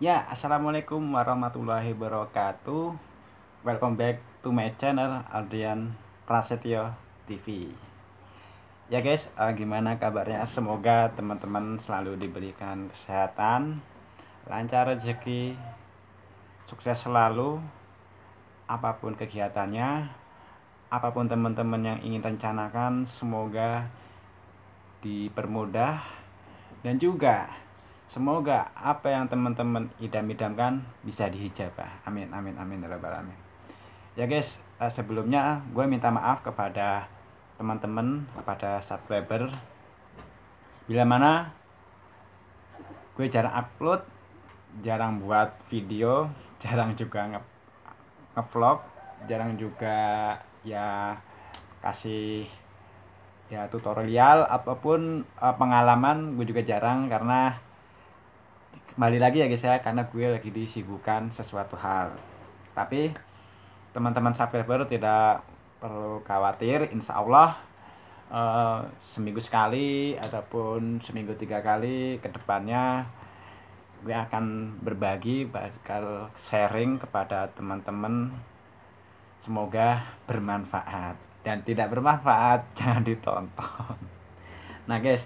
Ya, assalamualaikum warahmatullahi wabarakatuh. Welcome back to my channel Aldian Prasetyo TV. Ya guys, gimana kabarnya? Semoga teman-teman selalu diberikan kesehatan, lancar rezeki, sukses selalu, apapun kegiatannya, apapun teman-teman yang ingin rencanakan, semoga dipermudah dan juga semoga apa yang teman-teman idam-idamkan bisa dihijabah. Amin amin amin ya rabbal alamin. Ya guys, sebelumnya gue minta maaf kepada teman-teman, kepada subscriber, bila mana gue jarang upload, jarang buat video, jarang juga ngevlog, jarang juga ya kasih ya tutorial apapun, pengalaman gue juga jarang, karena kembali lagi ya guys ya, karena gue lagi disibukkan sesuatu hal. Tapi teman-teman subscriber tidak perlu khawatir, insya Allah seminggu sekali ataupun seminggu 3 kali ke depannya gue akan berbagi, bakal sharing kepada teman-teman, semoga bermanfaat. Dan tidak bermanfaat jangan ditonton. Nah guys,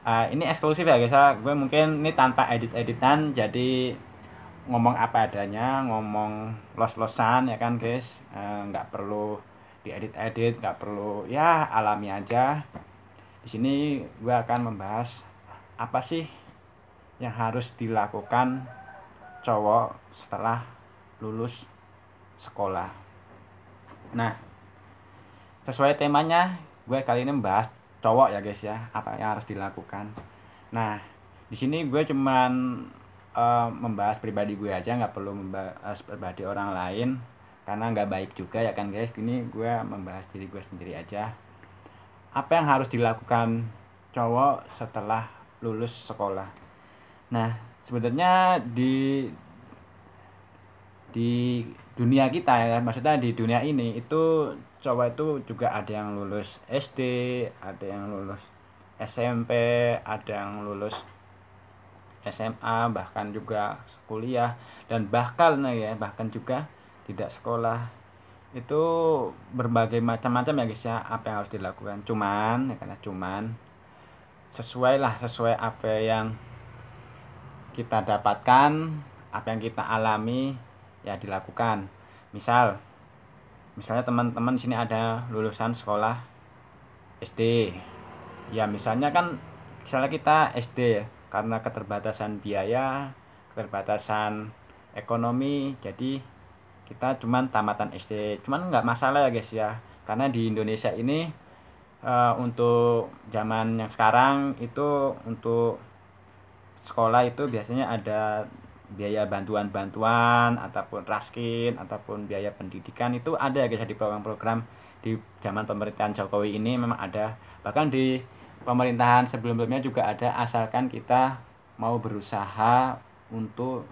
ini eksklusif ya guys ya, gue mungkin ini tanpa edit-editan, jadi ngomong apa adanya, ngomong los-losan ya kan guys. Nggak perlu diedit-edit, nggak perlu, ya alami aja. Di sini gue akan membahas apa sih yang harus dilakukan cowok setelah lulus sekolah. Nah, sesuai temanya, gue kali ini membahas cowok ya guys ya, apa yang harus dilakukan. Nah, di sini gue cuman membahas pribadi gue aja, nggak perlu membahas pribadi orang lain karena nggak baik juga ya kan guys. Ini gue membahas diri gue sendiri aja. Apa yang harus dilakukan cowok setelah lulus sekolah? Nah, sebenarnya di dunia kita ya, maksudnya di dunia ini itu cowok itu juga ada yang lulus SD, ada yang lulus SMP, ada yang lulus SMA, bahkan juga kuliah, dan bahkan juga tidak sekolah. Itu berbagai macam-macam ya guys ya, apa yang harus dilakukan. Cuman ya, karena cuman sesuai apa yang kita dapatkan, apa yang kita alami, ya dilakukan. Misalnya teman-teman sini ada lulusan sekolah SD. Ya misalnya kan, misalnya kita SD ya, karena keterbatasan biaya, keterbatasan ekonomi, jadi kita cuman tamatan SD. Cuman nggak masalah ya guys ya, karena di Indonesia ini untuk zaman yang sekarang itu untuk sekolah itu biasanya ada biaya bantuan-bantuan ataupun raskin ataupun biaya pendidikan, itu ada ya guys di program-program di zaman pemerintahan Jokowi ini memang ada. Bahkan di pemerintahan sebelum-sebelumnya juga ada, asalkan kita mau berusaha untuk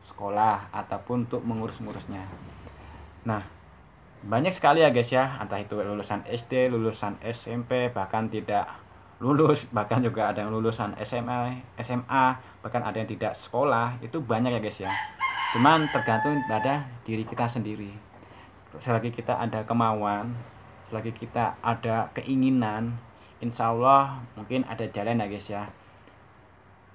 sekolah ataupun untuk mengurus-ngurusnya. Nah, banyak sekali ya guys ya, entah itu lulusan SD, lulusan SMP, bahkan tidak lulus, bahkan juga ada yang lulusan SMA, bahkan ada yang tidak sekolah. Itu banyak ya guys ya. Cuman tergantung pada diri kita sendiri. Selagi kita ada kemauan, selagi kita ada keinginan, insya Allah mungkin ada jalan ya guys ya.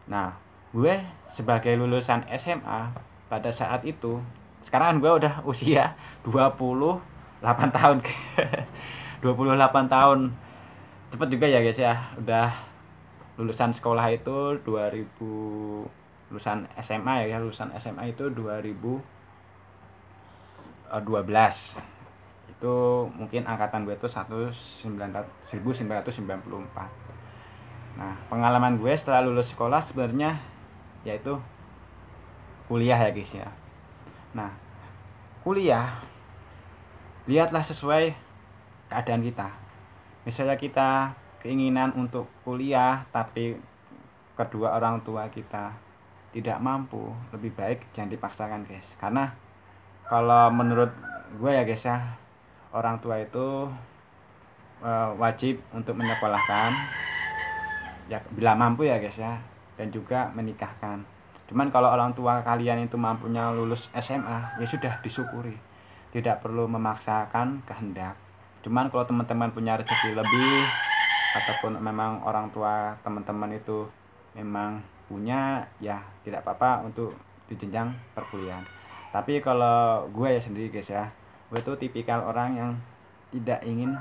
Nah, gue sebagai lulusan SMA pada saat itu, sekarang gue udah usia 28 tahun. 28 tahun. Cepet juga ya guys ya. Udah lulusan sekolah itu 2000, lulusan SMA ya, lulusan SMA itu 2012. Itu mungkin angkatan gue itu 1994. Nah, pengalaman gue setelah lulus sekolah sebenarnya yaitu kuliah ya guys ya. Nah, kuliah lihatlah sesuai keadaan kita. Misalnya kita keinginan untuk kuliah tapi kedua orang tua kita tidak mampu, lebih baik jangan dipaksakan guys. Karena kalau menurut gue ya guys ya, orang tua itu wajib untuk menyekolahkan ya bila mampu ya guys ya, dan juga menikahkan. Cuman kalau orang tua kalian itu mampunya lulus SMA, ya sudah disyukuri, tidak perlu memaksakan kehendak. Cuman kalau teman-teman punya rezeki lebih, ataupun memang orang tua teman-teman itu memang punya, ya tidak apa-apa untuk di jenjang perkuliahan. Tapi kalau gue ya sendiri guys ya, gue tuh tipikal orang yang tidak ingin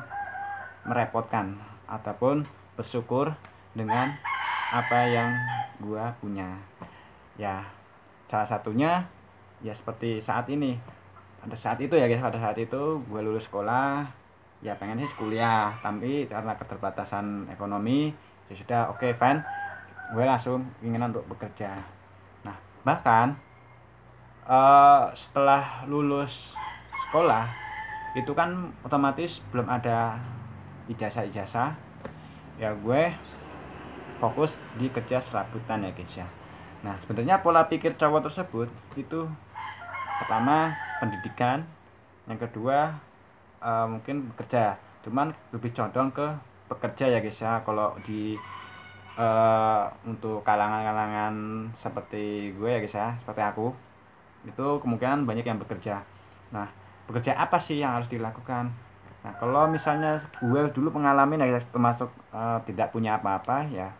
merepotkan ataupun bersyukur dengan apa yang gue punya. Ya salah satunya ya seperti saat ini, pada saat itu ya guys, pada saat itu gue lulus sekolah, ya pengen sih kuliah, tapi karena keterbatasan ekonomi ya sudah, oke, fine, gue langsung inginan untuk bekerja. Nah bahkan setelah lulus sekolah itu kan otomatis belum ada ijazah, ya gue fokus di kerja serabutan ya guys ya. Nah sebenarnya pola pikir cowok tersebut itu, pertama pendidikan, yang kedua mungkin bekerja, cuman lebih condong ke bekerja ya guys ya. Kalau di untuk kalangan-kalangan seperti gue ya guys ya, seperti aku, itu kemungkinan banyak yang bekerja. Nah bekerja apa sih yang harus dilakukan? Nah kalau misalnya gue dulu pengalaman ya, termasuk tidak punya apa-apa, ya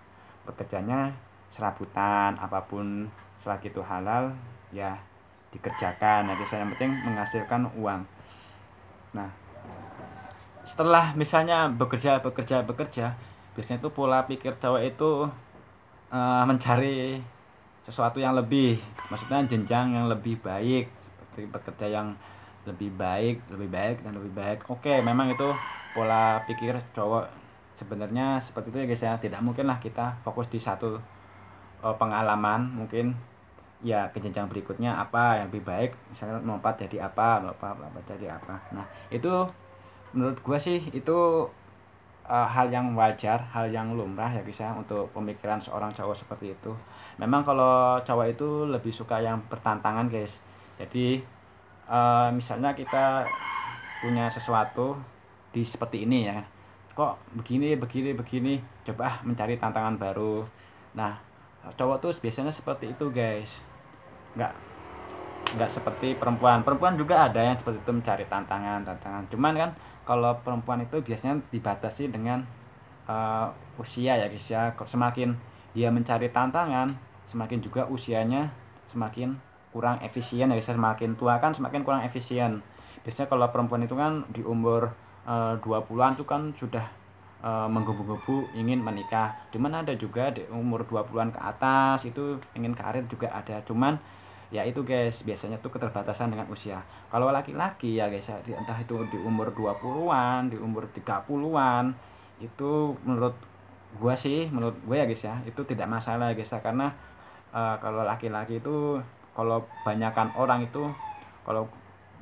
bekerjanya serabutan, apapun selagi itu halal ya dikerjakan ya guys, yang penting menghasilkan uang. Nah setelah misalnya bekerja, biasanya itu pola pikir cowok itu mencari sesuatu yang lebih, maksudnya jenjang yang lebih baik, seperti bekerja yang lebih baik, dan lebih baik. Oke, memang itu pola pikir cowok sebenarnya seperti itu ya guys ya. Tidak mungkin lah kita fokus di satu pengalaman, mungkin ya ke jenjang berikutnya apa yang lebih baik, misalnya melompat jadi apa, melompat jadi apa. Nah itu menurut gue sih itu hal yang wajar, hal yang lumrah ya guys ya, untuk pemikiran seorang cowok seperti itu. Memang kalau cowok itu lebih suka yang bertantangan guys. Jadi misalnya kita punya sesuatu di seperti ini ya, kok begini, coba mencari tantangan baru. Nah cowok tuh biasanya seperti itu guys, nggak seperti perempuan juga ada yang seperti itu, mencari tantangan. Cuman kan kalau perempuan itu biasanya dibatasi dengan usia ya guys ya. Semakin dia mencari tantangan, semakin juga usianya semakin kurang efisien ya guys. Semakin tua kan semakin kurang efisien. Biasanya kalau perempuan itu kan di umur 20-an itu kan sudah menggebu-gebu ingin menikah. Cuman ada juga di umur 20-an ke atas itu ingin karir juga ada. Cuman ya itu guys, biasanya tuh keterbatasan dengan usia. Kalau laki-laki ya guys ya, entah itu di umur 20-an, di umur 30-an, itu menurut gue ya guys ya, itu tidak masalah ya guys ya. Karena kalau laki-laki itu, kalau banyakkan orang itu kalau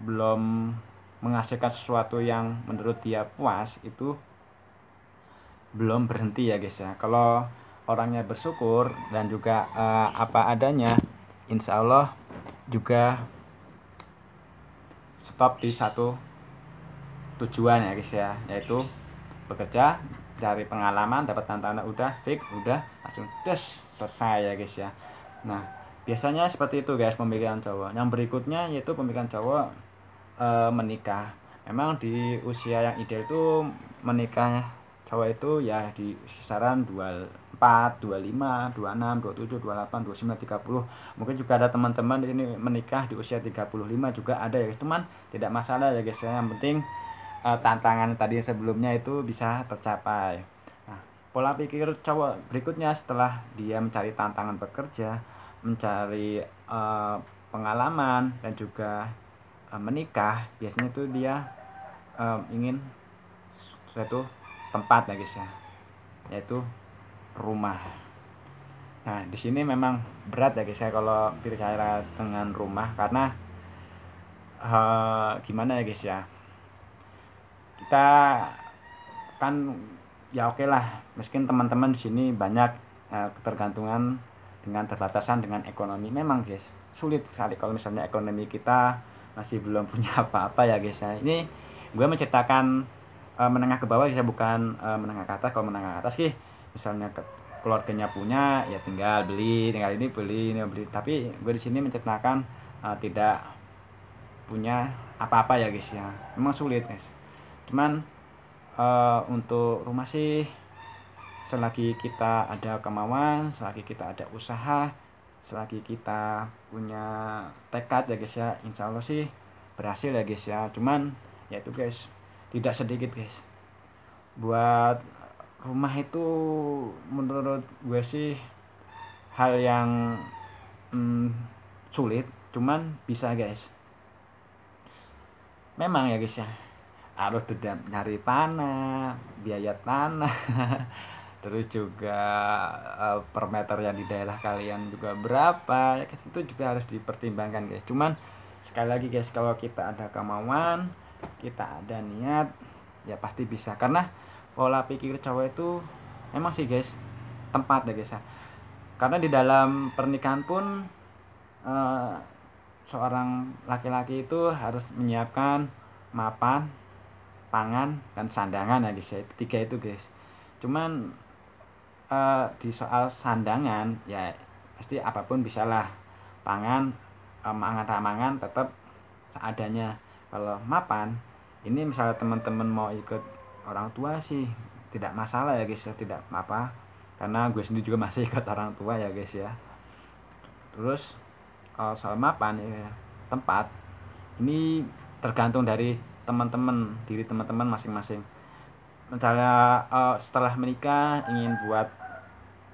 belum menghasilkan sesuatu yang menurut dia puas, itu belum berhenti ya guys ya. Kalau orangnya bersyukur dan juga apa adanya, insya Allah juga stop di satu tujuan ya guys ya, yaitu bekerja, dari pengalaman, dapat tantangan, udah fix, udah langsung selesai ya guys ya. Nah biasanya seperti itu guys pemikiran cowok. Yang berikutnya yaitu pemikiran cowok menikah. Memang di usia yang ideal itu menikah cowok itu ya di kisaran 24, 25, 26, 27, 28, 29, 30. Mungkin juga ada teman-teman di sini menikah di usia 35 juga ada ya guys. Cuman tidak masalah ya guys ya. Yang penting tantangan tadi sebelumnya itu bisa tercapai. Nah, pola pikir cowok berikutnya setelah dia mencari tantangan bekerja, mencari pengalaman dan juga menikah, biasanya itu dia ingin suatu tempat ya guys ya, yaitu rumah. Nah di sini memang berat ya guys ya kalau bicara dengan rumah, karena gimana ya guys ya, kita kan ya oke lah, mungkin teman-teman di sini banyak ketergantungan dengan terbatasan dengan ekonomi. Memang guys sulit sekali kalau misalnya ekonomi kita masih belum punya apa-apa ya guys ya. Ini gue menceritakan menengah ke bawah ya, bukan menengah ke atas. Kalau menengah ke atas sih misalnya keluarganya punya ya tinggal beli, tinggal ini beli, tapi gue di sini menciptakan tidak punya apa-apa ya guys ya, memang sulit guys. Cuman untuk rumah sih, selagi kita ada kemauan, selagi kita ada usaha, selagi kita punya tekad ya guys ya, insya Allah sih berhasil ya guys ya. Cuman ya itu guys, tidak sedikit guys, buat rumah itu menurut gue sih hal yang sulit, cuman bisa guys. Memang ya guys ya, harus tidak nyari tanah, biaya tanah terus juga per meter yang di daerah kalian juga berapa ya guys, itu juga harus dipertimbangkan guys. Cuman sekali lagi guys, kalau kita ada kemauan, kita ada niat, ya pasti bisa. Karena pola pikir cowok itu emang sih guys tempat ya guys ya. Karena di dalam pernikahan pun seorang laki-laki itu harus menyiapkan mapan, pangan, dan sandangan ya guys ya. Tiga itu guys. Cuman di soal sandangan ya pasti apapun bisalah. Pangan, mangan tetap seadanya. Kalau mapan, ini misalnya teman-teman mau ikut orang tua sih tidak masalah ya guys ya, tidak apa, karena gue sendiri juga masih ikut orang tua ya guys ya. Terus soal mapan ya, tempat ini tergantung dari teman-teman, diri teman-teman masing-masing. Misalnya setelah menikah ingin buat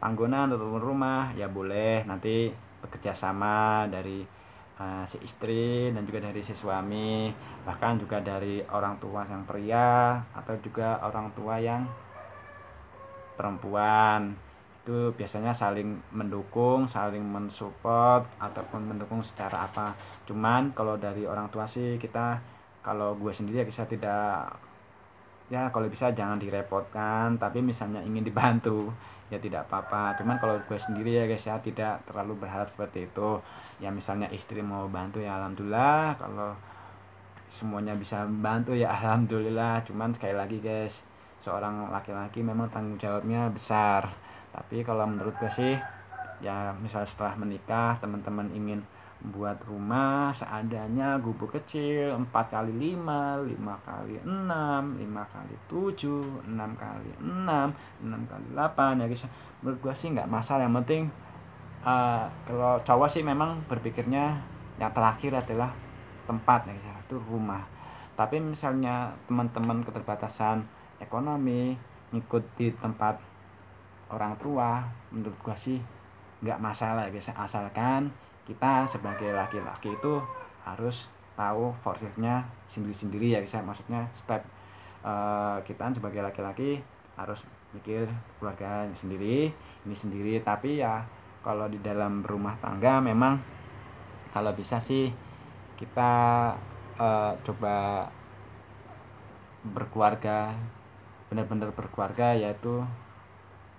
panggonan atau rumah ya boleh, nanti bekerja sama dari si istri dan juga dari si suami, bahkan juga dari orang tua yang pria atau juga orang tua yang perempuan. Itu biasanya saling mendukung, saling mensupport ataupun mendukung secara apa. Cuman kalau dari orang tua sih, kita, kalau gue sendiri ya bisa tidak, ya kalau bisa jangan direpotkan, tapi misalnya ingin dibantu ya tidak apa-apa. Cuman kalau gue sendiri ya guys ya, tidak terlalu berharap seperti itu. Ya misalnya istri mau bantu ya alhamdulillah, kalau semuanya bisa membantu ya alhamdulillah. Cuman sekali lagi guys, seorang laki-laki memang tanggung jawabnya besar. Tapi kalau menurut gue sih, ya misal setelah menikah teman-teman ingin buat rumah seadanya, gubuk kecil 4x5, 5x6, 5x7, 6x6, 6x8 ya guys. Menurut gue sih nggak masalah, yang penting kalau cowok sih memang berpikirnya yang terakhir adalah tempat ya guys, itu rumah. Tapi misalnya teman-teman keterbatasan ekonomi ngikut di tempat orang tua, menurut gua sih nggak masalah guys, asalkan kita sebagai laki-laki itu harus tahu porsinya sendiri-sendiri ya guys. Maksudnya step kita sebagai laki-laki harus mikir keluarga sendiri, ini sendiri. Tapi ya kalau di dalam rumah tangga memang kalau bisa sih kita coba berkeluarga, benar-benar berkeluarga, yaitu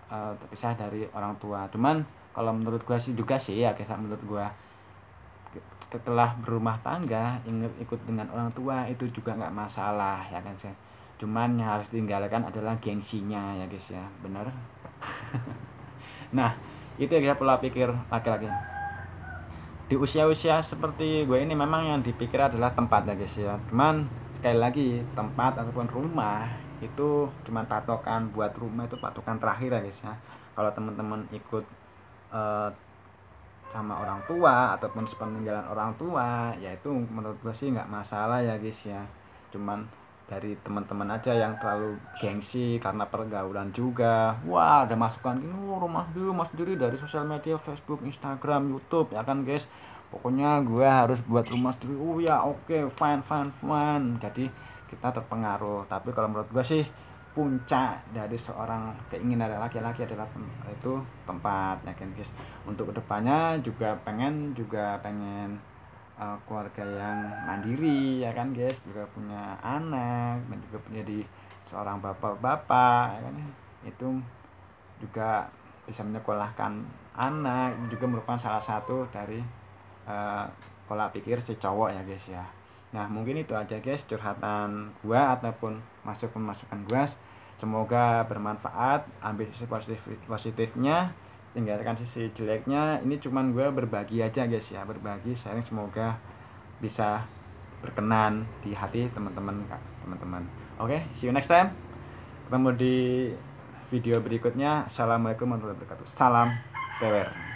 terpisah dari orang tua. Cuman kalau menurut gua sih juga sih ya guys, menurut gua setelah berumah tangga ikut dengan orang tua itu juga nggak masalah ya kan sih. Cuman yang harus ditinggalkan adalah gengsinya ya guys ya, bener. Nah itu ya guys, pola pikir laki-laki di usia-usia seperti gue ini memang yang dipikir adalah tempat ya guys ya. Cuman sekali lagi, tempat ataupun rumah itu cuma patokan, buat rumah itu patokan terakhir ya guys ya. Kalau teman-teman ikut sama orang tua ataupun sepeninggalan orang tua, ya itu menurut gue sih nggak masalah ya guys ya. Cuman dari teman-teman aja yang terlalu gengsi karena pergaulan juga. Wah, ada masukan gini, rumah dulu mas sendiri dari sosial media, Facebook, Instagram, YouTube ya kan guys. Pokoknya gue harus buat rumah sendiri. Oh ya oke, fine. Jadi kita terpengaruh. Tapi kalau menurut gue sih puncak dari seorang keinginan dari laki-laki adalah itu tempat ya kan guys. Untuk kedepannya juga pengen keluarga yang mandiri ya kan guys, juga punya anak dan juga punya di seorang bapak-bapak ya kan. Itu juga bisa menyekolahkan anak, juga merupakan salah satu dari pola pikir si cowok ya guys ya. Nah mungkin itu aja guys curhatan gua ataupun masukan gua. Semoga bermanfaat, ambil sisi positifnya, tinggalkan sisi jeleknya. Ini cuman gue berbagi aja guys ya, berbagi sharing, semoga bisa berkenan di hati teman-teman. Oke, see you next time. Ketemu di video berikutnya. Assalamualaikum warahmatullahi wabarakatuh. Salam TWR.